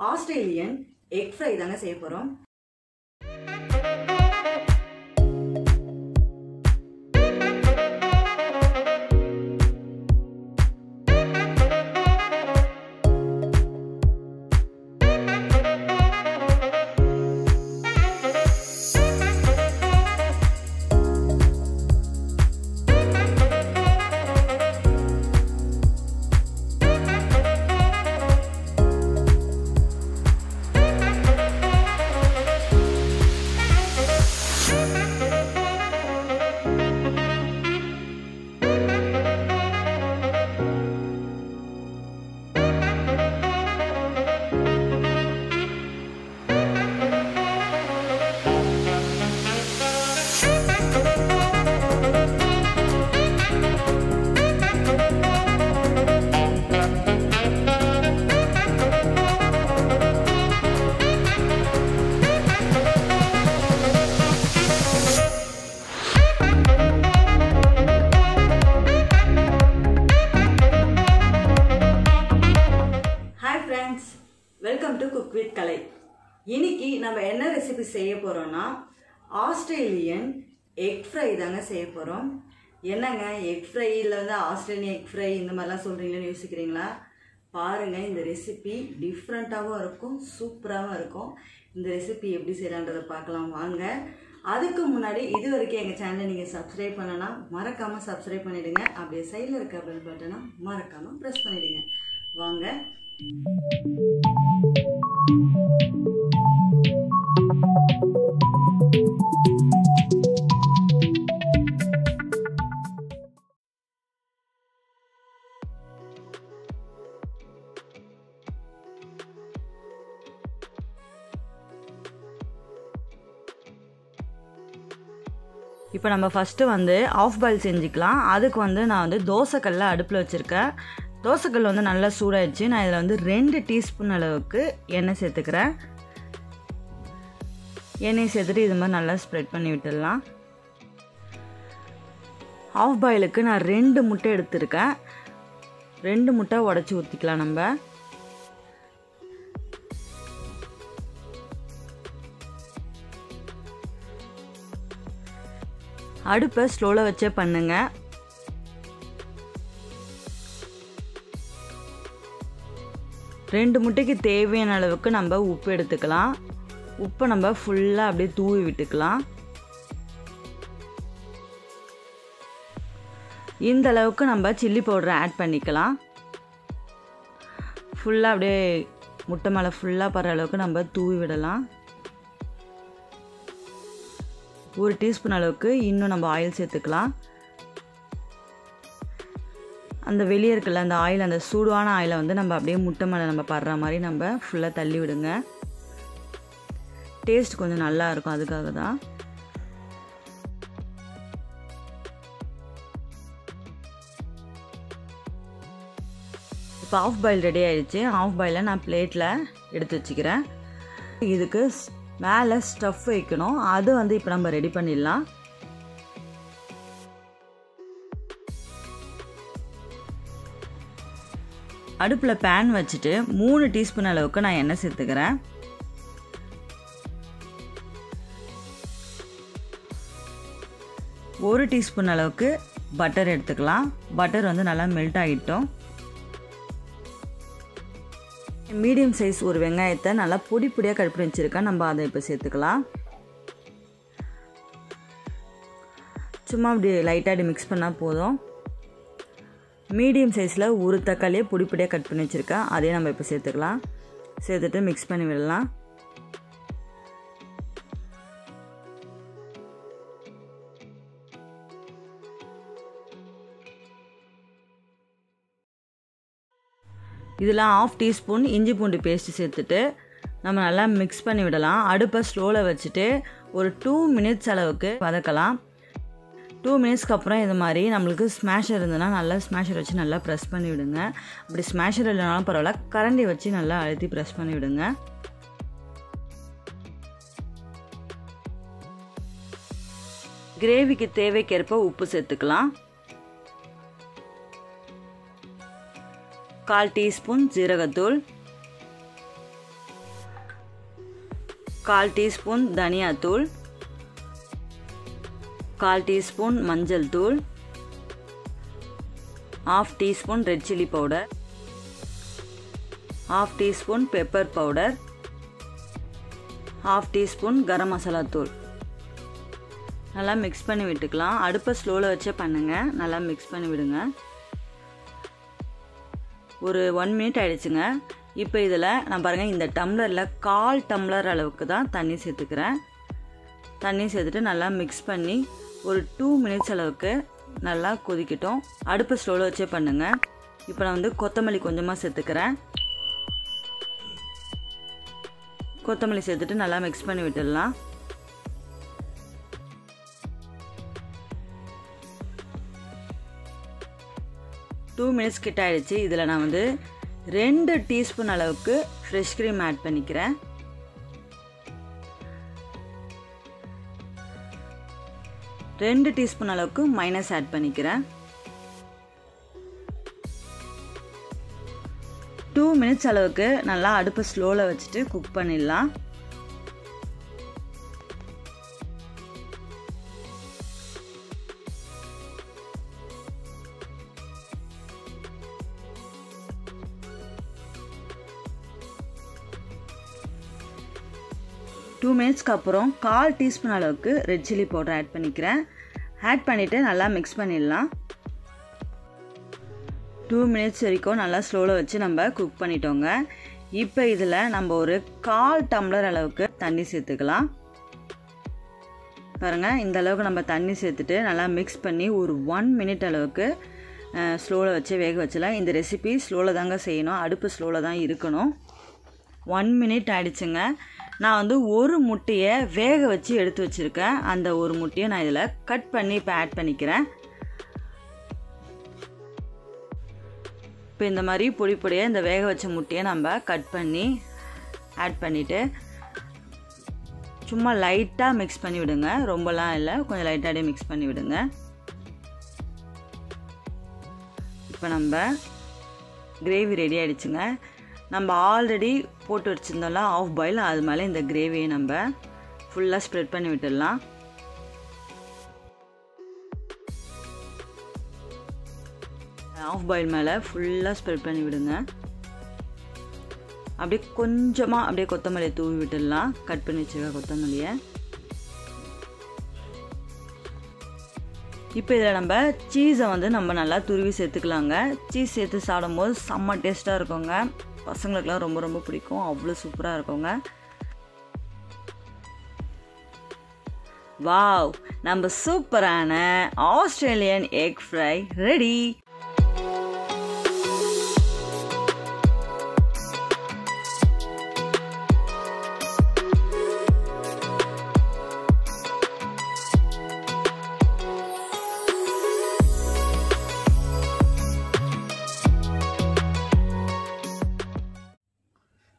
Australian egg fry தாங்க செய்ய போறோம். வெல்கம் டு குக் வித் கலை. இன்னைக்கு நம்ம என்ன ரெசிபி செய்ய போறோம்னா ஆஸ்திரேலியன் எக் ஃப்ரை தாங்க செய்ய போறோம். என்னங்க எக் ஃப்ரைல வந்து ஆஸ்திரேலியன் எக் ஃப்ரை இந்த மாதிரிலாம் சொல்றீங்களேன்னு யோசிக்கிறீங்களா? பாருங்க, இந்த ரெசிபி டிஃப்ரெண்ட்டாகவும் இருக்கும், சூப்பராகவும் இருக்கும். இந்த ரெசிபி எப்படி செய்யலான்றதை பார்க்கலாம் வாங்க. அதுக்கு முன்னாடி இது வரைக்கும் எங்கள் சேனலை நீங்கள் சப்ஸ்கிரைப் பண்ணனா மறக்காமல் சப்ஸ்கிரைப் பண்ணிவிடுங்க. அப்படியே சைடில் இருக்க பெல் பட்டனை மறக்காமல் ப்ரெஸ் பண்ணிவிடுங்க. வாங்க. இப்போ நம்ம ஃபஸ்ட்டு வந்து ஆஃப் பாயில் செஞ்சுக்கலாம். அதுக்கு வந்து நான் வந்து தோசைக்கல்ல அடுப்பில் வச்சுருக்கேன். தோசைக்கல் வந்து நல்லா சூடாயிடுச்சு. நான் இதில் வந்து 2 டீஸ்பூன் அளவுக்கு எண்ணெய் சேர்த்துக்கிறேன். எண்ணெய் சேர்த்துட்டு இது மாதிரி நல்லா ஸ்ப்ரெட் பண்ணி விட்டுடலாம். ஆஃப் பாயிலுக்கு நான் 2 முட்டை எடுத்துருக்கேன். 2 முட்டை உடச்சி ஊற்றிக்கலாம். நம்ம அடுப்பை ஸ்லோவில் வச்சே பண்ணுங்க. ரெண்டு முட்டைக்கு தேவையான அளவுக்கு நம்ம உப்பு எடுத்துக்கலாம். உப்பை நம்ம ஃபுல்லாக அப்படியே தூவி விட்டுக்கலாம். இந்த அளவுக்கு நம்ம சில்லி பவுடரை ஆட் பண்ணிக்கலாம். ஃபுல்லாக அப்படியே முட்டை மேலே ஃபுல்லாக படுற அளவுக்கு நம்ம தூவி விடலாம். 1 டீஸ்பூன் அளவுக்கு இன்னும் நம்ம ஆயில் சேர்த்துக்கலாம். அந்த வெளியே இருக்குல்ல அந்த ஆயில், அந்த சூடான ஆயிலை வந்து நம்ம அப்படியே முட்டை மேலே நம்ம படுற மாதிரி நம்ம ஃபுல்லாக தள்ளி விடுங்க. டேஸ்ட் கொஞ்சம் நல்லா இருக்கும், அதுக்காக தான். இப்போ ஆஃப் பாயில் ரெடி ஆயிடுச்சு. ஆஃப் பாயிலை நான் பிளேட்டில் எடுத்து வச்சுக்கிறேன். இதுக்கு மேலே ஸ்டஃப் வைக்கணும். அது வந்து இப்போ நம்ம ரெடி பண்ணிடலாம். அடுப்பில் பேன் வச்சுட்டு 3 டீஸ்பூன் அளவுக்கு நான் எண்ணெய் சேர்த்துக்கிறேன். ஒரு டீஸ்பூன் அளவுக்கு பட்டர் எடுத்துக்கலாம். பட்டர் வந்து நல்லா மெல்ட் ஆகிட்டோம். மீடியம் சைஸ் ஒரு வெங்காயத்தை நல்லா பொடி பொடியாக கட் பண்ணி வச்சுருக்கேன். நம்ம அதை இப்போ சேர்த்துக்கலாம். சும்மா அப்படி லைட்டாக மிக்ஸ் பண்ணால் போதும். மீடியம் சைஸில் ஒரு தக்காளியை பொடி பொடியாக கட் பண்ணி வச்சுருக்கேன். அதே நம்ம இப்போ சேர்த்துக்கலாம். சேர்த்துட்டு மிக்ஸ் பண்ணி விடலாம். இதில் 1/2 டீஸ்பூன் இஞ்சி பூண்டு பேஸ்ட்டு சேர்த்துட்டு நம்ம நல்லா மிக்ஸ் பண்ணி விடலாம். அடுப்பை ஸ்லோவில் வச்சுட்டு ஒரு 2 மினிட்ஸ் அளவுக்கு வதக்கலாம். 2 மினிட்ஸ்க்கு அப்புறம் இது மாதிரி நம்மளுக்கு ஸ்மாஷர் இருந்ததுன்னா நல்லா ஸ்மாஷர் வச்சு நல்லா ப்ரெஸ் பண்ணி விடுங்க. அப்படி ஸ்மாஷர் இல்லைனாலும் பரவாயில்ல, கரண்டி வச்சு நல்லா அழுத்தி ப்ரெஸ் பண்ணி விடுங்க. கிரேவிக்கு தேவைக்கேற்ப உப்பு சேர்த்துக்கலாம். 1/4 டீஸ்பூன் ஜீரகத்தூள், 1/4 டீஸ்பூன் தனியாத்தூள், 1/4 டீஸ்பூன் மஞ்சள் தூள், 1/2 teaspoon red chilli powder, 1/2 teaspoon pepper powder, 1/2 teaspoon garam masala தூள். நல்லா மிக்ஸ் பண்ணி விட்டுக்கலாம். அடுப்பை ஸ்லோவில் வச்சே பண்ணுங்கள். நல்லா மிக்ஸ் பண்ணி விடுங்க. ஒரு 1 மினிட் ஆகிடுச்சுங்க. இப்போ இதில் நான் பாருங்கள், இந்த டம்ளரில் 1/4 டம்ளர் அளவுக்கு தான் தண்ணி சேர்த்துக்கிறேன். தண்ணி சேர்த்துட்டு நல்லா மிக்ஸ் பண்ணி ஒரு 2 மினிட்ஸ் அளவுக்கு நல்லா கொதிக்கட்டும். அடுப்பை ஸ்லோவில் வச்சே பண்ணுங்கள். இப்போ நான் வந்து கொத்தமல்லி கொஞ்சமாக சேர்த்துக்கிறேன். கொத்தமல்லி சேர்த்துட்டு நல்லா மிக்ஸ் பண்ணி விட்டுடலாம். டூ மினிட்ஸ் கிட்ட ஆயிடுச்சு. இதில் நான் வந்து 2 டீஸ்பூன் அளவுக்கு ஃப்ரெஷ் க்ரீம் ஆட் பண்ணிக்கிறேன். ரெண்டு டீஸ்பூன் அளவுக்கு மைனஸ் ஆட் பண்ணிக்கிறேன். 2 மினிட்ஸ் அளவுக்கு நல்லா அடுப்பு ஸ்லோவில் வச்சுட்டு குக் பண்ணிடலாம். டூ மினிட்ஸ்க்கு அப்புறம் 1/4 டீஸ்பூன் அளவுக்கு ரெட் சில்லி பவுடர் ஆட் பண்ணிக்கிறேன். ஆட் பண்ணிவிட்டு நல்லா மிக்ஸ் பண்ணிடலாம். 2 மினிட்ஸ் வரைக்கும் நல்லா ஸ்லோவில் வச்சு நம்ம குக் பண்ணிட்டோங்க. இப்போ இதில் நம்ம ஒரு 1/4 டம்ளர் அளவுக்கு தண்ணி சேர்த்துக்கலாம். பாருங்கள், இந்த அளவுக்கு நம்ம தண்ணி சேர்த்துட்டு நல்லா மிக்ஸ் பண்ணி ஒரு 1 மினிட் அளவுக்கு ஸ்லோவில் வச்சு வேக வச்சலாம். இந்த ரெசிபி ஸ்லோவில் தாங்க செய்யணும். அடுப்பு ஸ்லோவில் தான் இருக்கணும். 1 மினிட் ஆகிடுச்சுங்க. நான் வந்து ஒரு முட்டையை வேக வச்சு எடுத்து வச்சுருக்கேன். அந்த ஒரு முட்டையை நான் இதில் கட் பண்ணி இப்போ ஆட் பண்ணிக்கிறேன். இப்போ இந்த மாதிரி பொடி பொடியாக இந்த வேக வச்ச முட்டையை நம்ம கட் பண்ணி ஆட் பண்ணிவிட்டு சும்மா லைட்டாக மிக்ஸ் பண்ணி விடுங்க. ரொம்பலாம் இல்லை, கொஞ்சம் லைட்டாகவே மிக்ஸ் பண்ணி விடுங்க. இப்போ நம்ம கிரேவி ரெடி ஆகிடுச்சுங்க. நம்ம ஆல்ரெடி போட்டு வச்சுருந்தோம்ல ஆஃப் பாயில், அது மேலே இந்த கிரேவியை நம்ம ஃபுல்லாக ஸ்ப்ரெட் பண்ணி விட்டுடலாம். ஆஃப் பாயில் மேலே ஃபுல்லாக ஸ்ப்ரெட் பண்ணி விடுங்க. அப்படியே கொஞ்சமாக அப்படியே கொத்தமல்லியை தூவி விட்டுடலாம். கட் பண்ணி வச்சுருக்க கொத்தமல்லியை. இப்போ இதில் நம்ம சீஸை வந்து நம்ம நல்லா துருவி சேர்த்துக்கலாங்க. சீஸ் சேர்த்து சாப்பிடும்போது செம்ம டேஸ்ட்டாக இருக்குங்க. பசங்களுக்குலாம் ரொம்ப ரொம்ப பிடிக்கும். அவ்வளோ சூப்பராக இருக்குங்க. வாவ், நம்ம சூப்பரான ஆஸ்திரேலியன் எக் ஃப்ரை ரெடி.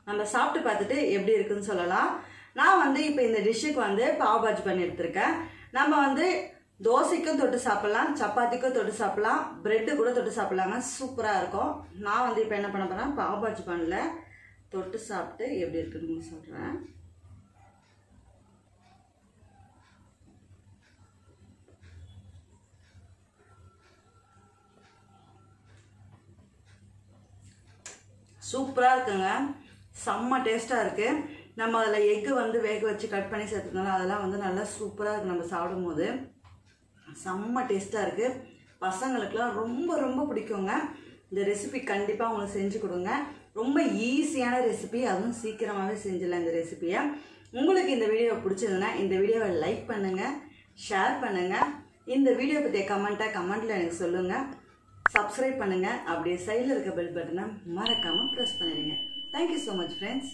நம்ம சாப்பிட்டு பார்த்துட்டு எப்படி இருக்குன்னு சொல்லலாம். நான் வந்து இப்போ இந்த டிஷ்ஷுக்கு வந்து பாவ் பாஜி பண்ணி எடுத்திருக்கேன். நம்ம வந்து தோசைக்கும் தொட்டு சாப்பிட்லாம், சப்பாத்திக்கும் தொட்டு சாப்பிட்லாம், பிரெட்டு கூட தொட்டு சாப்பிட்லாங்க. சூப்பராக இருக்கும். நான் வந்து இப்போ என்ன பண்ண போகிறேன், பாவ் பாஜி பண்ணல, தொட்டு சாப்பிட்டு எப்படி இருக்குன்னு சொல்கிறேன். சூப்பராக இருக்குங்க. செம்ம டேஸ்ட்டாக இருக்குது. நம்ம அதில் எக்கு வந்து வேக வச்சு கட் பண்ணி சேர்த்துக்கணும். அதெல்லாம் வந்து நல்லா சூப்பராக இருக்குது. நம்ம சாப்பிடும் போது செம்ம டேஸ்ட்டாக இருக்குது. பசங்களுக்குலாம் ரொம்ப ரொம்ப பிடிக்குங்க. இந்த ரெசிபி கண்டிப்பாக உங்களுக்கு செஞ்சு கொடுங்க. ரொம்ப ஈஸியான ரெசிபி, அதுவும் சீக்கிரமாகவே செஞ்சிடலாம் இந்த ரெசிபியை. உங்களுக்கு இந்த வீடியோ பிடிச்சதுன்னா இந்த வீடியோவை லைக் பண்ணுங்கள், ஷேர் பண்ணுங்கள். இந்த வீடியோ பற்றிய கமெண்ட்டில் எனக்கு சொல்லுங்கள். சப்ஸ்கிரைப் பண்ணுங்கள். அப்படியே சைடில் இருக்க பெல் பட்டனை மறக்காமல் ப்ரெஸ் பண்ணிடுங்க. Thank you so much, friends.